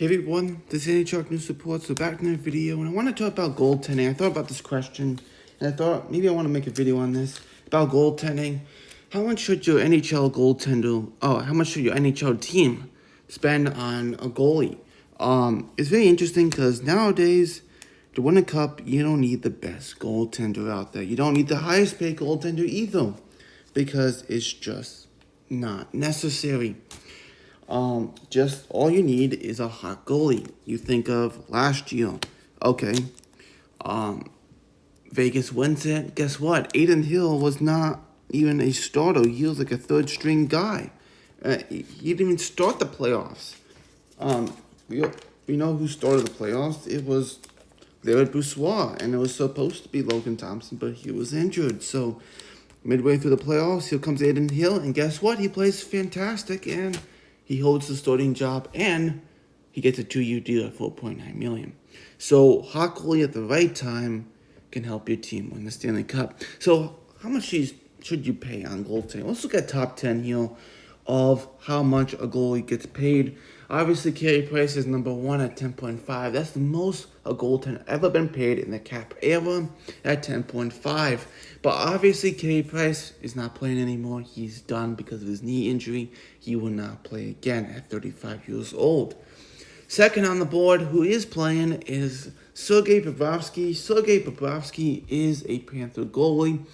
Hey everyone, this is NHL News Support. So back in the video, and I want to talk about goaltending. I thought about this question, and I thought maybe I want to make a video on this about goaltending. How much should your NHL goaltender, how much should your NHL team spend on a goalie? It's very interesting because nowadays, to win a cup, you don't need the best goaltender out there. You don't need the highest paid goaltender either, because it's just not necessary. Just all you need is a hot goalie. You think of last year. Okay. Vegas wins it. Guess what? Aiden Hill was not even a starter. He was like a third string guy. He didn't even start the playoffs. We know who started the playoffs. It was Larry Boussois, and it was supposed to be Logan Thompson, but he was injured. So midway through the playoffs, here comes Aiden Hill, and guess what? He plays fantastic, and he holds the starting job, and he gets a 2-year deal at $4.9 million. So hot goalie at the right time can help your team win the Stanley Cup. So how much should you pay on goaltending? Let's look at top 10 here of how much a goalie gets paid. Obviously, Carey Price is number one at 10.5. That's the most a goaltender ever been paid in the cap era at 10.5. But obviously, Carey Price is not playing anymore. He's done because of his knee injury. He will not play again at 35 years old. Second on the board, who is playing, is Sergei Bobrovsky. Sergei Bobrovsky is a Panther goalie.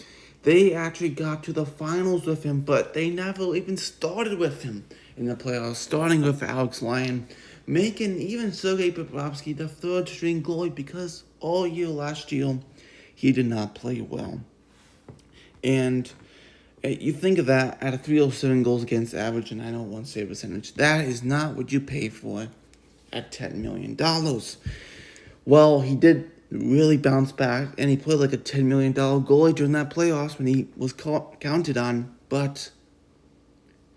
They actually got to the finals with him, but they never even started with him in the playoffs, starting with Alex Lyon, making even Sergei Bobrovsky the third string goalie because all year last year, he did not play well. And you think of that at a 307 goals against average and 901 save percentage. That is not what you pay for at $10 million. Well, he did really bounce back, and he played like a $10 million goalie during that playoffs when he was counted on. But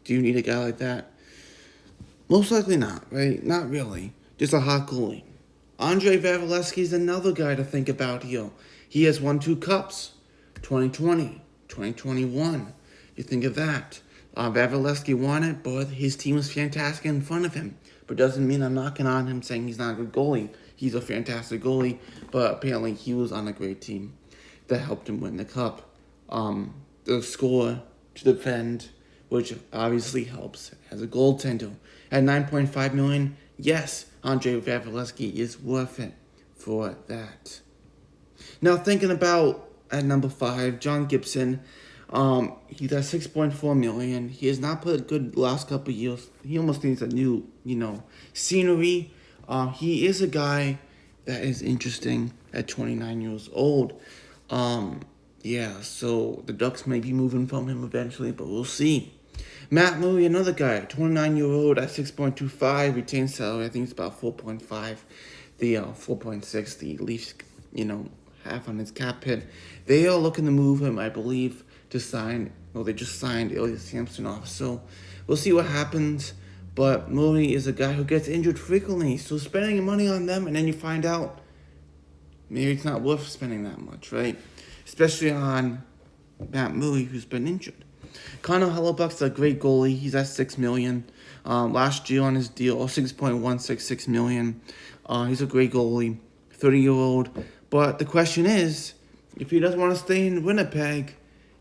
do you need a guy like that? Most likely not, right? Not really. Just a hot goalie. Andrei Vasilevskiy is another guy to think about here. He has won 2 cups, 2020, 2021. You think of that. Vasilevskiy won it, but his team was fantastic in front of him. But doesn't mean I'm knocking on him saying he's not a good goalie. He's a fantastic goalie, but apparently he was on a great team that helped him win the cup. To score, to defend, which obviously helps as a goaltender. At $9.5 million, yes, Andrei Vasilevskiy is worth it for that. Now thinking about at number 5, John Gibson. He's at $6.4 million. He has not played good the last couple of years. He almost needs a new, scenery. He is a guy that is interesting at 29 years old. So the Ducks may be moving from him eventually, but we'll see. Matt Murray, another guy, 29-year-old at 6.25, retained salary. I think it's about 4.5. The 4.6, the Leafs, half on his cap hit. They are looking to move him, I believe, to sign. Well, they just signed Ilya Samsonov, so we'll see what happens. But Murray is a guy who gets injured frequently, so spending money on them, and then you find out maybe it's not worth spending that much, right? Especially on Matt Murray, who's been injured. Connor Hellebuyck's a great goalie. He's at $6 million. Last year on his deal, $6.166 million. He's a great goalie, 30-year-old. But the question is, if he doesn't want to stay in Winnipeg,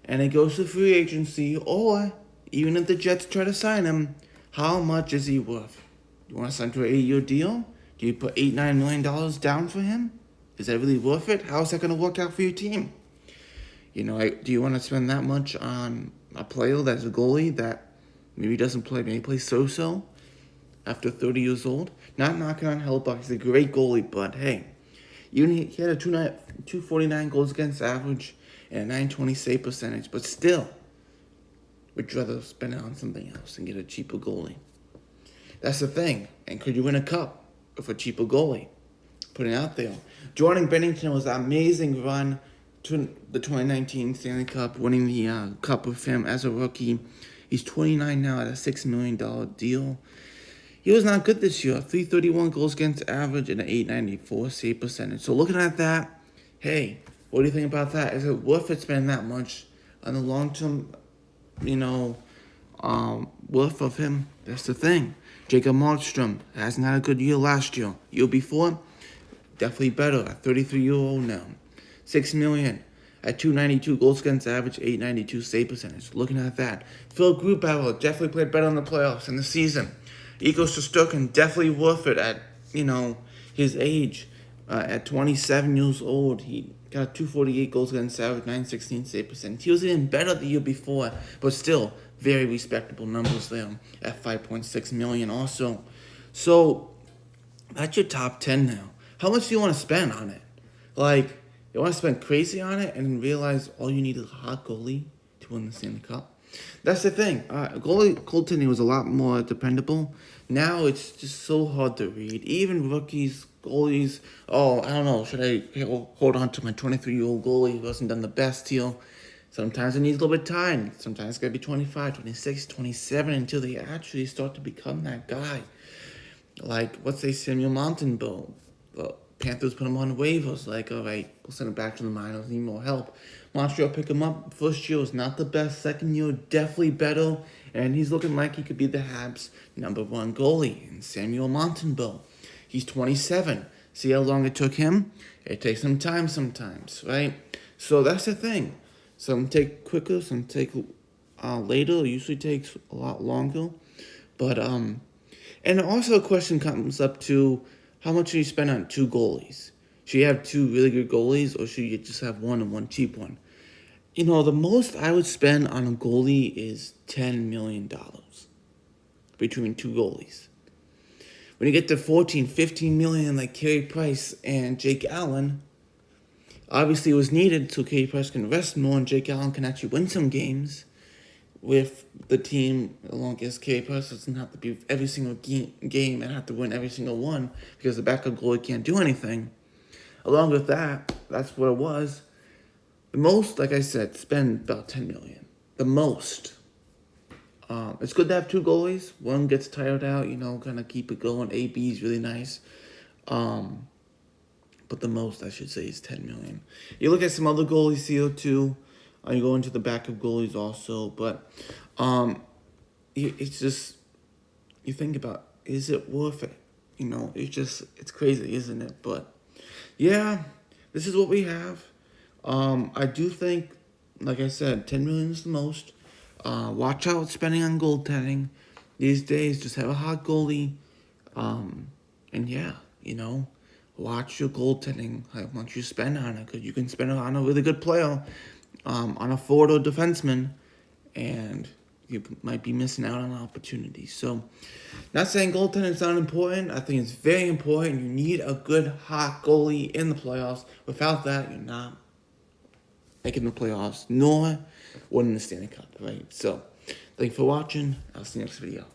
and he goes to free agency, or even if the Jets try to sign him, how much is he worth? You want to sign to an 8-year deal? Do you put $8-9 million down for him? Is that really worth it? How is that going to work out for your team? Do you want to spend that much on a player that's a goalie that maybe doesn't play, maybe plays so-so after 30 years old? Not knocking on Hellebuyck. He's a great goalie, but hey, he had a 249 goals against average and a 920 save percentage, but still, would rather spend it on something else and get a cheaper goalie. That's the thing. And could you win a cup with a cheaper goalie? Putting it out there. Jordan Bennington was an amazing run to the 2019 Stanley Cup, winning the cup with him as a rookie. He's 29 now at a $6 million deal. He was not good this year. 331 goals against average and an 894 save percentage. So looking at that, hey, what do you think about that? Is it worth it spending that much on the long-term, worth of him? That's the thing. Jacob Markstrom hasn't had a good year last year. Year before, definitely better. A 33-year-old now. $6 million at 292 goals against average, 892 save percentage. Looking at that, Phil Grubauer definitely played better in the playoffs in the season. Igor Shesterkin definitely worth it at his age. At 27 years old, he got 248 goals against average, 916 save percentage. He was even better the year before, but still very respectable numbers there at 5.6 million also. So that's your top 10 now. How much do you want to spend on it? Like, you want to spend crazy on it and realize all you need is a hot goalie to win the Stanley Cup? That's the thing. Goaltending was a lot more dependable. Now it's just so hard to read. Even rookies, goalies. Oh, I don't know. Should I hold on to my 23-year-old goalie who hasn't done the best here? Sometimes it needs a little bit of time. Sometimes it's got to be 25, 26, 27 until they actually start to become that guy. Like, let's say Samuel Montembeault. The Panthers put him on waivers. Like, all right, we'll send him back to the minors. Need more help. Montreal pick him up. First year was not the best. Second year, definitely better. And he's looking like he could be the Habs' #1 goalie. And Samuel Montembeault. He's 27. See how long it took him? It takes some time sometimes, right? So that's the thing. Some take quicker, some take later. It usually takes a lot longer. But, and also a question comes up to, how much should you spend on 2 goalies? Should you have 2 really good goalies, or should you just have one and one cheap one? The most I would spend on a goalie is $10 million between 2 goalies. When you get to 14, 15 million like Carey Price and Jake Allen, obviously it was needed so Carey Price can rest more and Jake Allen can actually win some games with the team, as long as Carey Price doesn't have to be every single game and have to win every single one because the backup goalie can't do anything. Along with that, that's what it was. The most, like I said, spend about $10 million. The most. It's good to have 2 goalies. One gets tired out, kind of keep it going. AB is really nice. But the most, I should say, is $10 million. You look at some other goalies here, too. You go into the backup goalies also. But it's just, you think about, is it worth it? It's crazy, isn't it? But, yeah, this is what we have. I do think, like I said, $10 million is the most. Watch out spending on goaltending. These days, just have a hot goalie. And yeah, watch your goaltending, how much you spend on it. Because you can spend it on a really good player, on a forward or defenseman, and you might be missing out on opportunities. So, not saying goaltending is not important. I think it's very important. You need a good, hot goalie in the playoffs. Without that, you're not making the playoffs, nor winning the Stanley Cup, right? So, thank you for watching. I'll see you next video.